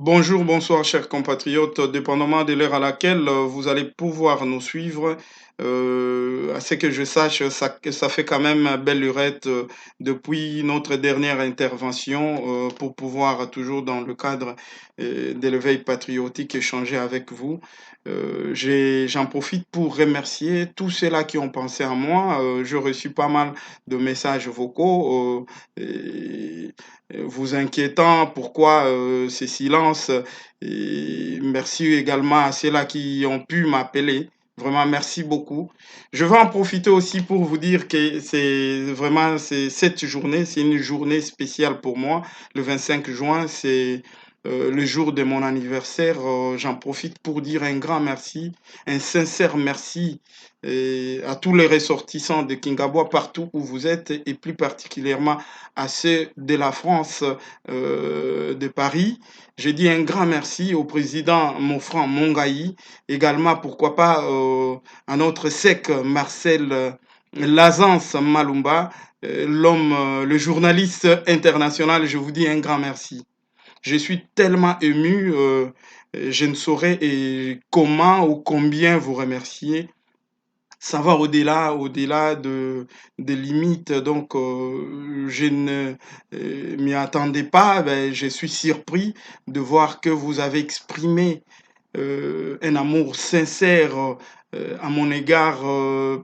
Bonjour, bonsoir, chers compatriotes. Dépendamment de l'heure à laquelle vous allez pouvoir nous suivre, à ce que je sache, ça fait quand même belle lurette depuis notre dernière intervention pour pouvoir, toujours dans le cadre de l'éveil patriotique, échanger avec vous. J'en profite pour remercier tous ceux-là qui ont pensé à moi. J'ai reçu pas mal de messages vocaux. Vous inquiétant pourquoi ces silences. Et merci également à ceux-là qui ont pu m'appeler. Vraiment, merci beaucoup. Je vais en profiter aussi pour vous dire que cette journée, c'est une journée spéciale pour moi. Le 25 juin, c'est le jour de mon anniversaire. J'en profite pour dire un grand merci, un sincère merci à tous les ressortissants de Kingabois partout où vous êtes et plus particulièrement à ceux de la France, de Paris. Je dis un grand merci au président Mofran Mongaï, également pourquoi pas à notre sec Marcel Lazance Malumba, l'homme, le journaliste international. Je vous dis un grand merci. Je suis tellement ému, je ne saurais comment ou combien vous remercier. Ça va au-delà des limites. Donc, je ne m'y attendais pas. Ben, je suis surpris de voir que vous avez exprimé un amour sincère à mon égard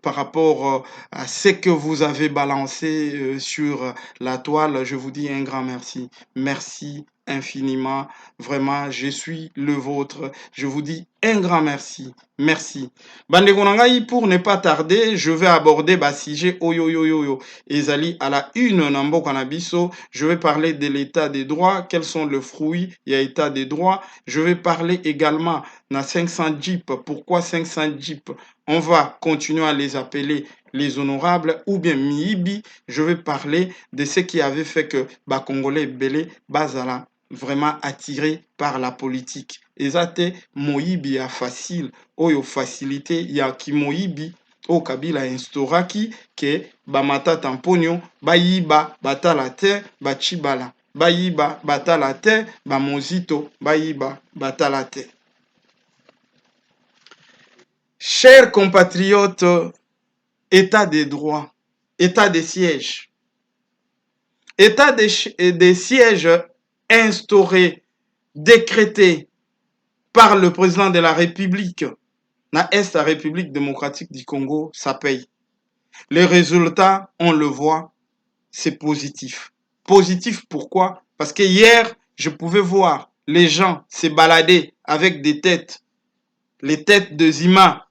par rapport à ce que vous avez balancé sur la toile. Je vous dis un grand merci. Merci infiniment. Vraiment, je suis le vôtre. Je vous dis un grand merci. Merci. Bandeko na ngai, pour ne pas tarder, je vais aborder ba sujet oyo yo yo yo. Ezali à la une na mboka na biso. Je vais parler de l'état des droits. Quels sont les fruits? Il y a état des droits. Je vais parler également na 500 Jeep. Pourquoi 500 Jeep? On va continuer à les appeler les honorables ou bien Miibi. Je vais parler de ce qui avait fait que ba Congolais belé bazala vraiment attiré par la politique. Ezate moyibi ya facile oyo facilité ya kimoyibi o Kabila instauraki ke bamatata mponyo bayiba batala te bachibala bayiba batala te bamozito bayiba batala te. Chers compatriotes, état des droits, état des sièges. État des sièges instauré, décrété par le président de la République, na Est la République démocratique du Congo, ça paye. Les résultats, on le voit, c'est positif. Positif pourquoi? Parce que hier, je pouvais voir les gens se balader avec des têtes, les têtes de Zima.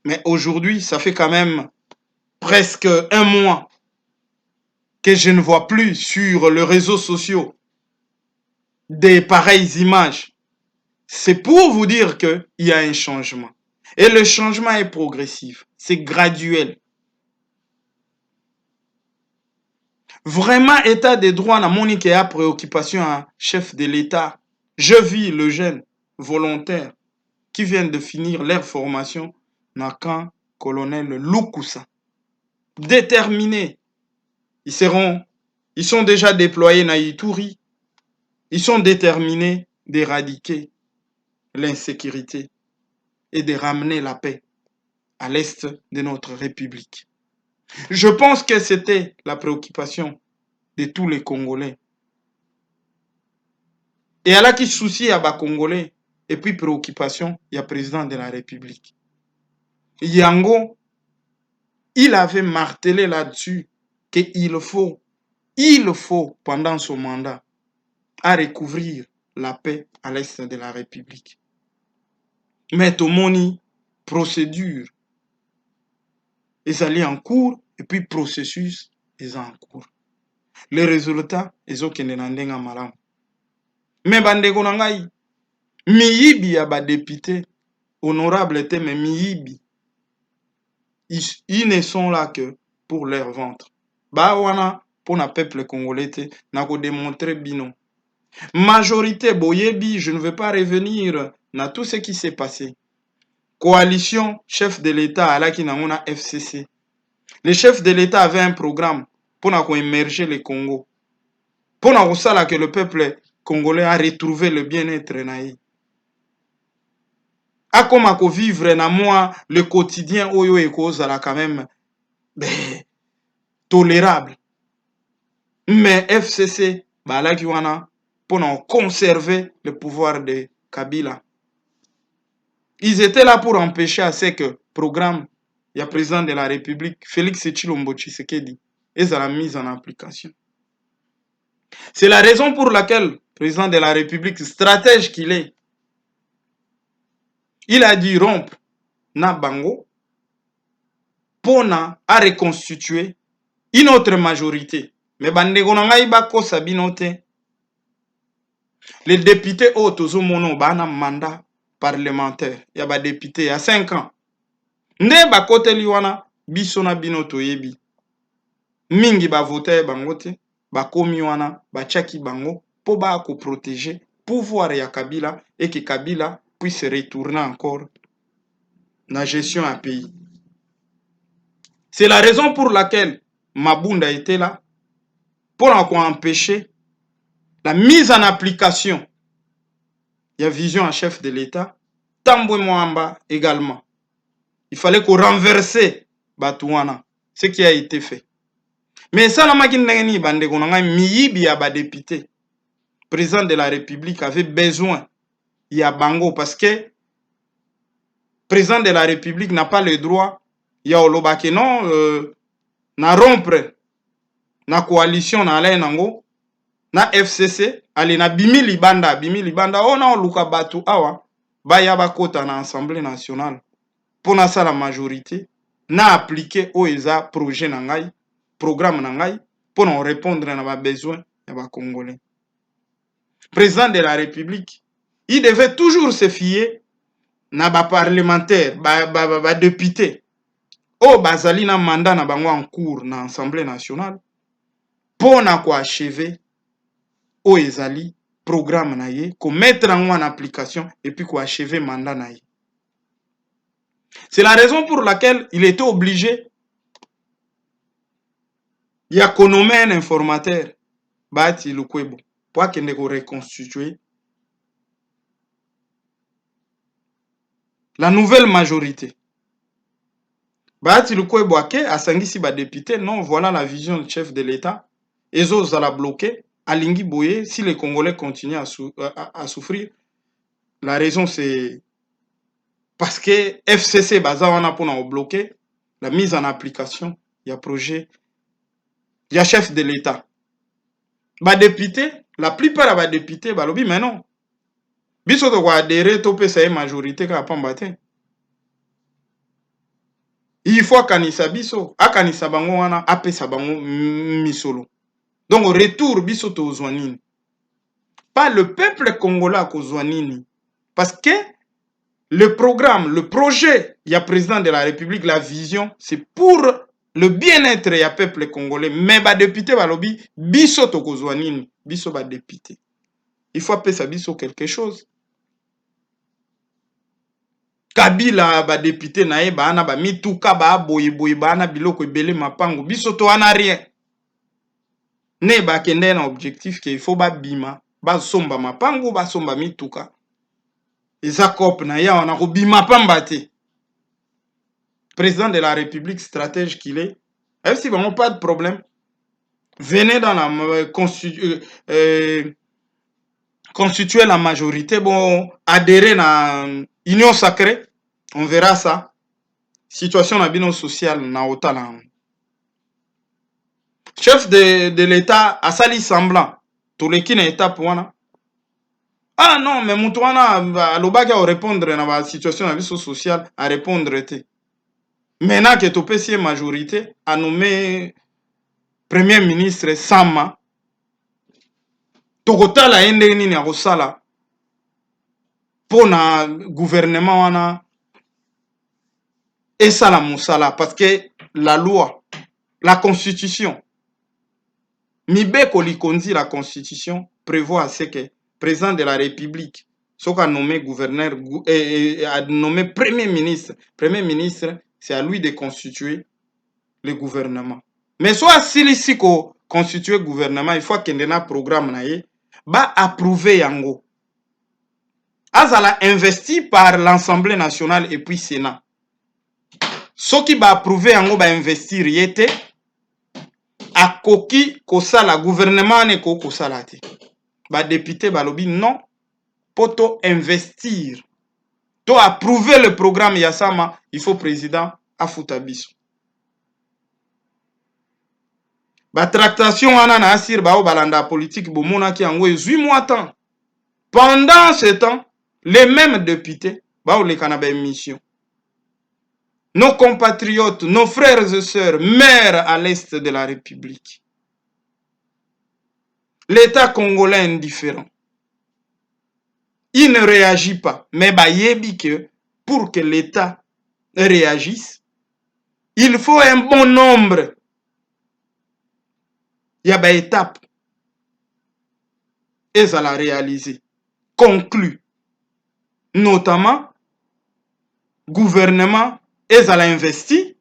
Mais aujourd'hui, ça fait quand même presque un mois que je ne vois plus sur les réseaux sociaux des pareilles images. C'est pour vous dire qu'il y a un changement. Et le changement est progressif, c'est graduel. Vraiment, état des droits, na monique et à préoccupation à chef de l'État. Je vis le jeune volontaire qui viennent de finir leur formation dans camp colonel Lukusa. Déterminés. Ils sont déjà déployés dans Ituri. Ils sont déterminés d'éradiquer l'insécurité et de ramener la paix à l'est de notre République. Je pense que c'était la préoccupation de tous les Congolais. Et à la qui soucie à bas Congolais, et puis préoccupation, il y a président de la République. Yango, il avait martelé là-dessus qu'il faut, pendant son mandat, à recouvrir la paix à l'est de la République. Mais Tomoni, procédure, ils allaient en cours, et puis processus, ils en cours. Les résultats, ils ont qu'une ndenga malam. Mais bandeko na ngai, miyibi ya ba député, honorable te, mais miyibi, ils ne sont là que pour leur ventre. Ba wana, pour le peuple congolais, na ko démontrer bino. Majorité boyebi, je ne veux pas revenir dans tout ce qui s'est passé. Coalition, chef de l'État, à la qui n'a FCC. Le chef de l'État avait un programme pour émerger le Congo. Pour que le peuple Congolais a retrouvé le bien-être naï. A comme à vivre na moi le quotidien oyo et cause là quand même tolérable. Mais FCC balaki wana pour conserver le pouvoir de Kabila. Ils étaient là pour empêcher à ce que programme il y a président de la République Félix Tshilombo Tshisekedi et la mise en application. C'est la raison pour laquelle président de la République stratège qu'il est, il a dit rompre na bango pour à reconstituer une autre majorité. Mais bandeko na ngai bakosa bino te. Les députés autozo mono bana mandat parlementaire ya ba député ya 5 ans. Nde bakoteli wana biso na bino toyebi. Mingi ba voter bango te, bakomi wana bachaki bango po ba ko protéger pouvoir ya Kabila et que Kabila puisse retourner encore la gestion à pays. C'est la raison pour laquelle Mabunda était là pour empêcher la mise en application de la vision en chef de l'État. Tambwe Mwamba également. Il fallait qu'on renverse Batouana, ce qui a été fait. Mais ça, la machine bande miyibi ya ba député. Président de la République avait besoin y a bango parce que président de la République n'a pas le droit ya olobake non na rompre na coalition na alain nango na FCC ali na bimi libanda ona oluka batu awa baya bakota na Assemblée nationale pour na ça la majorité na appliquer o eza projet na ngai programme na ngai pour na répondre na ba besoin ya ba Congolais. Président de la République, il devait toujours se fier na ba parlementaire, ba député. O bazali na mandat na bango en cours na Assemblée nationale pour na ko achever o ezali programme na ye, ko mettre en application et puis ko achever mandat na ye. C'est la raison pour laquelle il était obligé ya ko nommer un informateur Bahati Lukwebo pour qu'il ne reconstituer la nouvelle majorité. Bahati Lukwebo a sangisi ba député, non, voilà la vision du chef de l'État. Ezo zala bloqué, alingi boye, si les Congolais continuent à souffrir, la raison c'est parce que FCC bazawana pour bloquer la mise en application, il y a projet, il y a chef de l'État. Ba député, la plupart des députés, balobi, mais non. Biso to kwa adhérer topé sa majorité ka pambate. Il faut kanisa biso, akanisa bango wana apesa bango misolo. Donc au retour biso to zwanini. Pas le peuple congolais ko zwanini parce que le programme, le projet, il y a président de la République, la vision, c'est pour le bien-être du peuple congolais. Mais ba député balobi biso to ko zwanini, biso ba député. Il faut appeler ça biso quelque chose. Kabila ba député nae ba ana ba mituka ba boye ba ana biloko ebele mapango biso to ana rien. Ne ba kende na objectif que il faut ba bima, ba somba mapango, ba somba mituka. Eza cop na ya on a bima pamba te. Président de la République stratège qu'il est, même si bon pas de problème. Venez dans la constituer la majorité, bon adhérer à union sacrée, on verra ça. Situation na bino sociale na otala. Chef de l'État a sali semblant. Tout les qui n'est étape wana. Ah non, mais Moutouana, l'obagi à répondre dans la situation na biso sociale, à répondre te. Maintenant que tu peux majorité, a nommé Premier ministre Sama. Tokotala ende nini ya kosala pour na gouvernement wana et ça la moussala parce que la loi, la constitution, Mibeko Likondi, la constitution prévoit ce que président de la République, ce qu'a nommé gouverneur et a nommé premier ministre. Premier ministre, c'est à lui de constituer le gouvernement. Mais soit s'il ici constituer le gouvernement, il faut qu'il y ait un programme. ba approuvé yango. Azala investi par l'Assemblée nationale et puis Sénat. Ce qui va approuver yango ba investir yete a koki kosala gouvernement ne ko kosala te. Ba député balobi non poto investir. To approuver le programme Yassama, il faut président afutabiso. Ba tractation wana na asir ba o balanda politique bomona ki yango 8 mois temps. Pendant ce temps, les mêmes députés ba o le kanaba émission. Nos compatriotes, nos frères et sœurs meurent à l'est de la République. L'État congolais est indifférent. Il ne réagit pas. Mais bayebi que pour que l'État réagisse, il faut un bon nombre. Il y a des étapes. Et ça l'a réalisé. Conclu. Notamment, gouvernement, et ça l'a investi.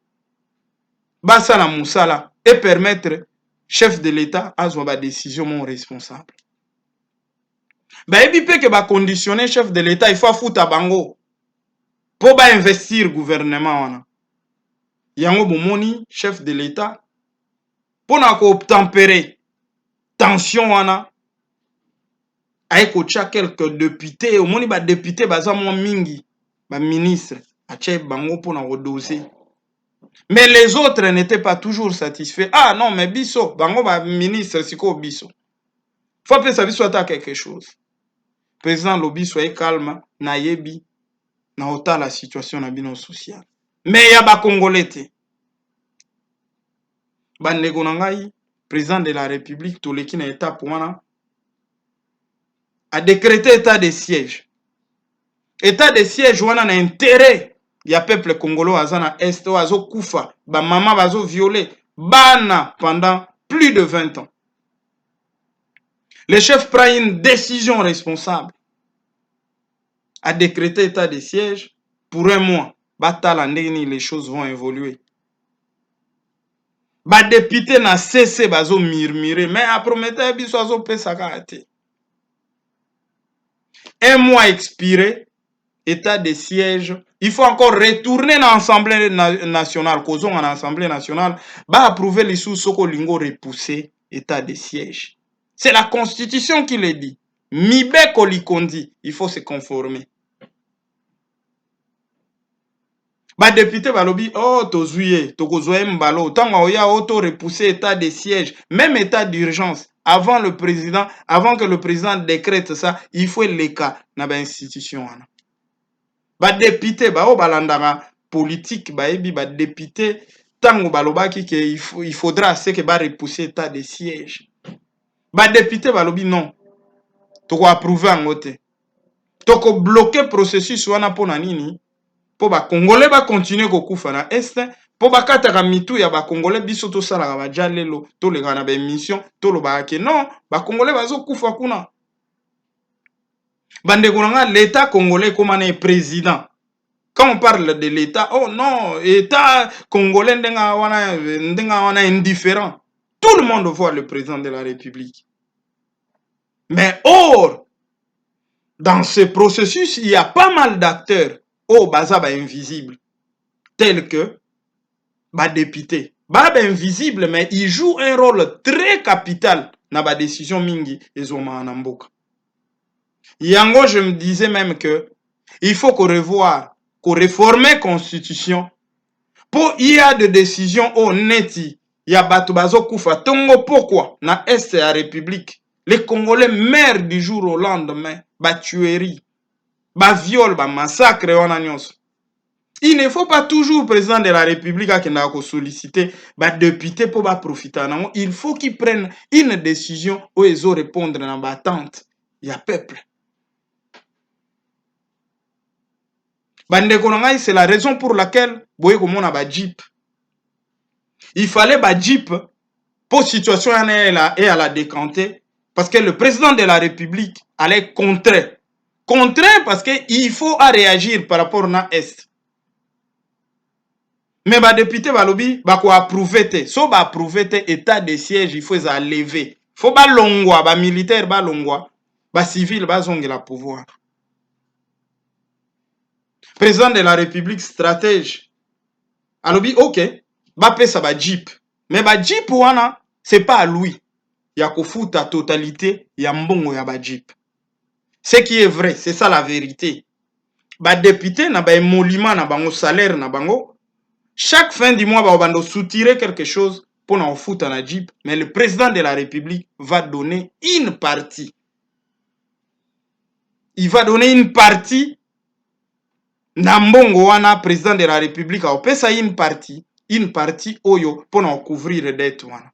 Basa la moussala. Et permettre chef de l'État à avoir des décisions non responsables. Bah, il peut que bah conditionner chef de l'État, il faut foutre à bango pour bah investir gouvernement wana. Yango bomoni chef de l'État pour na ko tempérer tension wana ay ko tcha quelques députés au moni ba député baza mo mingi ba ministre a tcha bango pour na dossier. Mais les autres n'étaient pas toujours satisfaits. Ah non, mais biso bango ba ministre siko biso. Faut que ça biso ata quelque chose. Président Lobi soyez calme, na yebi, na ota la situation na bino sociale. Mais ya ba Congolais te. Ba ndeko na ngai, président de la République, to leki na étape wana, a décrété état de siège. État de siège wana na intérêt ya peuple congolais azana est o azo kufa, ba mama bazo violé, bana pendant plus de 20 ans. Le chef prend une décision responsable à décréter état de siège pour un mois. Batalandeni, les choses vont évoluer. Ba député na cessé bazo murmurer, mais a prometté biso azo pesaka ate. Un mois expiré, état de siège, il faut encore retourner dans l'Assemblée nationale, causons en Assemblée nationale, ba approuver les sous soko lingo repousser état de siège. C'est la Constitution qui le dit. Mibe kolikondi, il faut se conformer. Ba député balobi, oh, tozuye, tokozouye mbalo, tanga oya auto repousser état de siège, même état d'urgence. Avant que le président décrète ça, il faut le cas dans l'institution. Ba député, ba o balandara politique, ba ebi ba député, tango balobaki que il faudra c'est que ba repousser état de siège. Ba député balobi non. Toko approuver en côté. Toko bloquer processus wana pona nini? Po ba Congolais ba continuer kokufa na est, po ba kataka mitu ya ba Congolais biso to sala ba jalelo, to le kana ba émission, to lo ba ke non, ba Congolais bazo kufa kuna. Bande konanga l'État congolais comme un président. Quand on parle de l'État, oh non, l'État congolais ndenga wana indifférent. Tout le monde voit le président de la République. Mais or, dans ce processus, il y a pas mal d'acteurs, oh, baza ba invisible, tels que ba député. Ba invisible, mais il joue un rôle très capital dans la décision mingi ezoma anamboka. Yango, je me disais même que il faut qu'on revoie, qu'on réforme la constitution pour il y a des décisions honnêtes. Il y a bato bazo kufa tongo pourquoi na est la République les Congolais meurent du jour au lendemain, ba tuerie, ba viol, ba massacre on annonce. Il ne faut pas toujours président de la République qui n'a qu'à solliciter ba député pour ba profiter. Il faut qu'ils prennent une décision où ils ont répondre dans ba attente. Il y a peuple. C'est la raison pour laquelle il fallait ba jeep pour situation et à la décanter parce que le président de la République allait contrer. Contrer parce qu'il faut réagir par rapport à l'Est. Mais ba député balobi ba ko approuver te. So ba approuver te état de siège il faut ça lever. Faut ba longwa ba militaire ba longwa ba civil bazongela pouvoir. Président de la République stratège alobi ok bapesa ba jeep, mais ba jeep wana c'est pas à lui ya kofuta totalité ya mbongo ya ba jeep. Ce qui est vrai, c'est ça la vérité. Ba député na ba émolument na bango salaire na bango, chaque fin du mois ba bando soutirer quelque chose pour na ofuta na jeep, mais le président de la République va donner une partie. Il va donner une partie na mbongo wana président de la République a opesa une partie oyo pour na couvrir dette wana.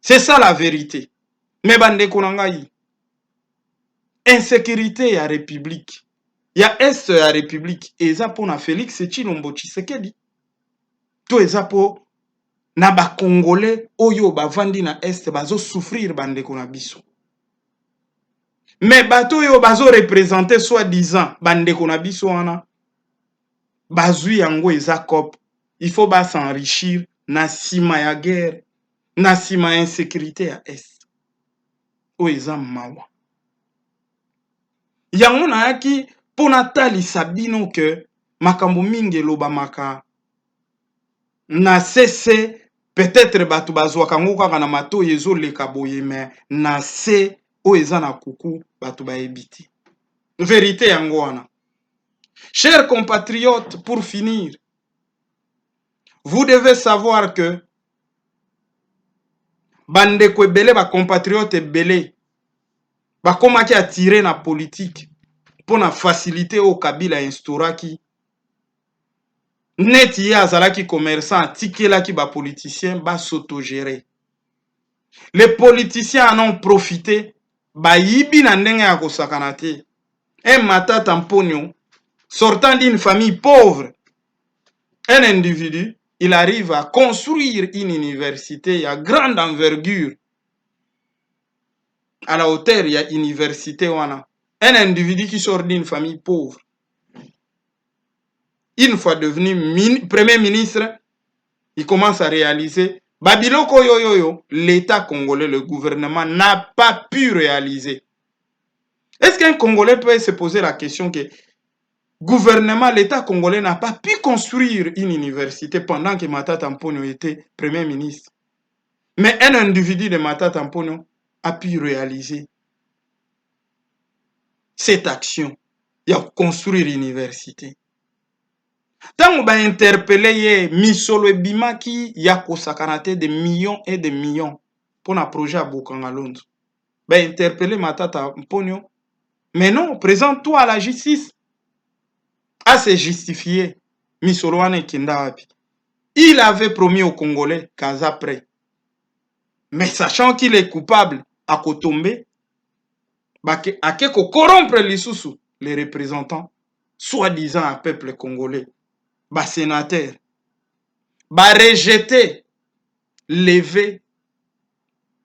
C'est ça la vérité. Mais bande konangai insécurité ya République. Ya est ya République eza pour na Félix Tshilombo Tshisekedi. To eza po na ba Congolais oyo bavandi na est bazo souffrir bande kona biso. Mais bato oyo bazo représenter soi-disant bande kona biso wana bazui yango eza cop. Il faut ba s'enrichir na sima ya guerre, na sima ya insécurité ya est. O eza mawa. Yango na yaki pona talisa bino ke makambo mingi elobamaka na cesse peut-être bato bazwaka ngo kaka na mato ezoleka boye, mais na se o eza na kuku bato bayebi te. Vérité yango wana. Chers compatriotes, pour finir, vous devez savoir que bandeko ebele ba compatriotes ebele bakomaki attirer na politique pour na faciliter au Kabila instauraki neti ye azalaki commerçant atikelaki ba politiciens ba s'autogérer. Les politiciens en ont profité bayibi na ndenge ya kosakana te. Un Matata Mponyo sortant d'une famille pauvre, un individu, il arrive à construire une université à grande envergure à la hauteur il y a université wana. Un individu qui sort d'une famille pauvre, une fois devenu premier ministre, il commence à réaliser babiloko yoyoyo l'État congolais, le gouvernement n'a pas pu réaliser. Est-ce qu'un Congolais peut se poser la question que gouvernement, l'État congolais n'a pas pu construire une université pendant que Matata Mponyo était premier ministre? Mais un individu de Matata Mponyo a pu réaliser cette action. Il a construit l'université. Tant qu'on a interpellé Misolo Bimaki, il y a kosakanate de millions et de millions pour un projet à Bokanga Londres. Ben interpellé Matata Mponyo. Mais non, présente-toi à la justice. À se justifier. Misolo ane kindawapi. Il avait promis aux Congolais Kaza prêt. Mais sachant qu'il est coupable à Kotombe, à Keko corrompre les représentants, soi-disant un peuple congolais, bas sénateur, bas rejeter, lever,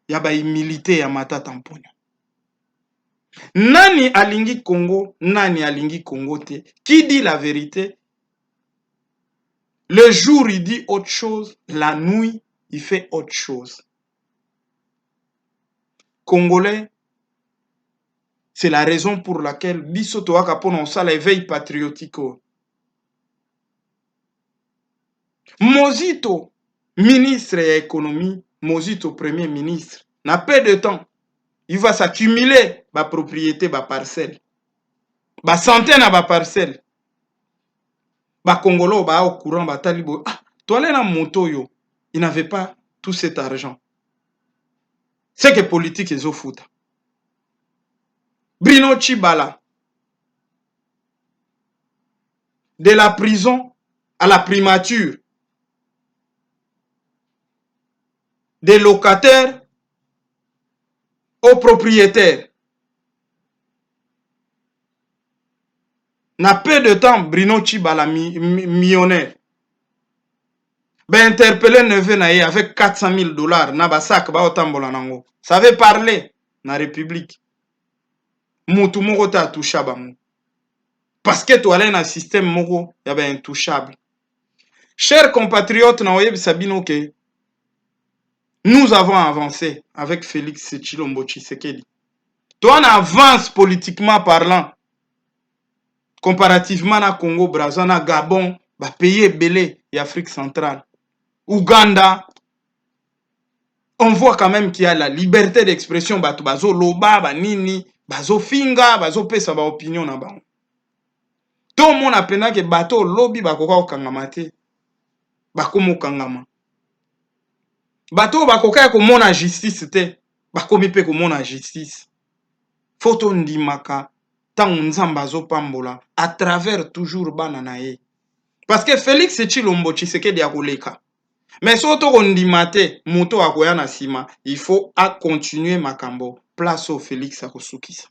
ya ba humilité ya Matata Mponyo. Nani alingi Congo, nani alingi Congo te. Qui dit la vérité? Le jour il dit autre chose, la nuit il fait autre chose. Congolais, c'est la raison pour laquelle biso toaka prononcer l'éveil patriotique. Mozito, ministre de l'économie, Mozito, premier ministre, n'a pas de temps. Il va s'accumuler ma propriété, ma parcelle. Ma centaine à ma parcelle. Ma Congolo, ba au courant, ba talibo. Ah, toi là, dans moto yo, il n'avait pas tout cet argent. C'est que politique est au foot. Bruno Tshibala, de la prison à la primature, des locataires aux propriétaires. N'a peu de temps, Bruno Tshibala, millionnaire. Ben interpellé neveu naïe avec 400 000 $. Na basak ba otambola nango. Ça veut parler na République. Moutou moko ta touchable. Parce que toi, là, un système moko, y a intouchable. Chers compatriotes, na oyeb sabino ke, nous avons avancé avec Félix Tshilombo Tshisekedi. Toi, on avance politiquement parlant. Comparativement à Congo, Brazza, na Gabon, bah, pays belé et Afrique centrale. Ouganda, on voit quand même qu'il y a la liberté d'expression. Bazo loba, banini, bazo finga, bazo pesa ba opinion na bango. Tout le monde a que bato lobby bakoka okangamate. Bakomo kangama. Bato bakoka komona justice te. Bakomi pe komona justice. Photo ndimaka. Tant nzamba zo pambola. À travers toujours bananae. Parce que Félix Tshilombo Tshisekedi ya koleka. Mais soto kondimate, moto akoya na sima, il faut à continuer makambo. Place au Félix akosukisa.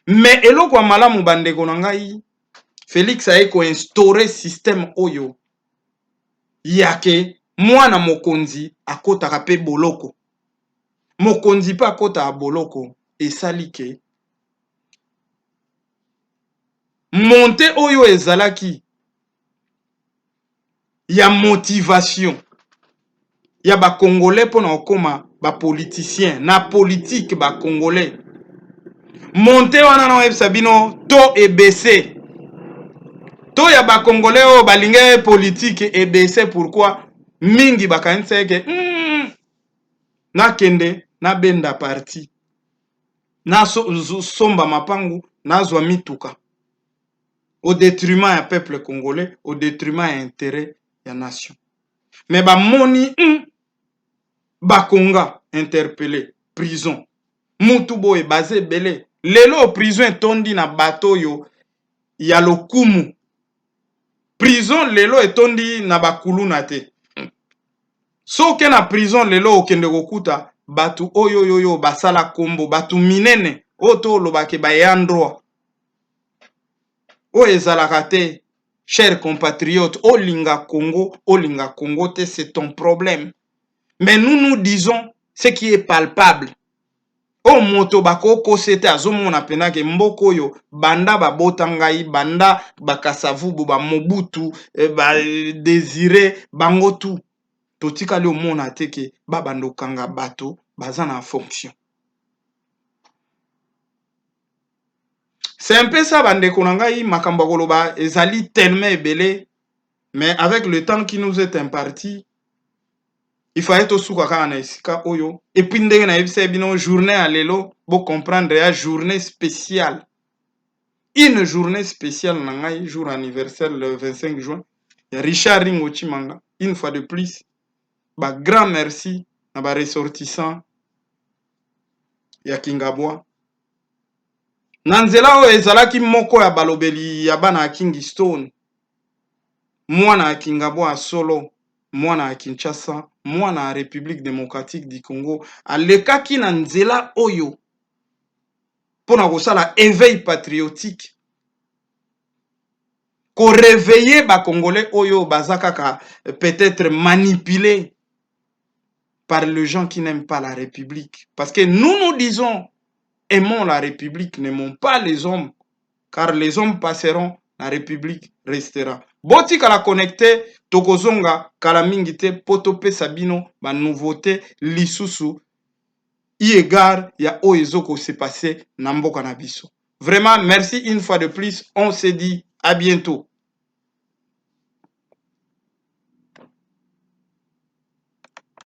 Mais eloko ya malamu bandeko na ngai, Félix a instauré système oyo. Yake mwana mokonzi akotaka pe boloko. Mokonzi pa akota a boloko esalike. Monte oyo ezalaki ya motivation. Ya ba Congolais pour na okoma ba politicien na politique ba Congolais. Monte wana na websa bino to ebc. To ya ba Congolais o balinga politique ebc pourquoi mingi bakanisa ke na kende na benda parti. Na somba mapangu na zwa mituka. Au détriment ya peuple congolais, au détriment ya intérêt ya nation. Mais ba moni Bakonga interpellé, prison. Mutubo e basé belé. Lelo prison tondi na bato yo ya lokumu. Prison lelo tondi na bakulu na te. So ke na prison lelo okende kokuta batu oyo yo basala kombo, batu minene oto lobake bayandroa. O ezalaka te, chers compatriotes, olinga Congo te, c'est ton problème. Mais nous disons ce qui est palpable. O moto bako kosete azomona pena ke mboko yo banda babotangai banda bakasavubu ba Mobutu ba Désiré bango tout. Totika le mona teke babando kanga bato bazana en fonction. C'est un peu ça bande konangai makambo koloba ezali tellement ebele, mais avec le temps qui nous est imparti, il faut être sous na esika oyo et puis ndenge na yebisa bino journée à lelo bo comprendre ya journée spéciale. Une journée spéciale na ngai jour anniversaire le 25 juin. Ya Richard Ringo Chimanga. Une fois de plus, ba grand merci na ba ressortissant ya Kingabwa. Nanzela o ezalaki moko ya balobeli ya bana ya Kingston. Mwana ya Kingabwa solo, mwana ya Kinshasa, mwana ya République démocratique du Congo, alekaki na nzela oyo pona kosala éveil patriotique. Ko réveiller ba Congolais oyo bazakaka peut-être manipulés par les gens qui n'aiment pas la République. Parce que nous disons aimons la République, n'aimons pas les hommes, car les hommes passeront, la République restera. Boti kala connecté, tokozonga kala mingite potope sabino ba nouveauté lisusu y égard ya oezoko se passé na mboka na biso. Vraiment merci une fois de plus, on se dit à bientôt.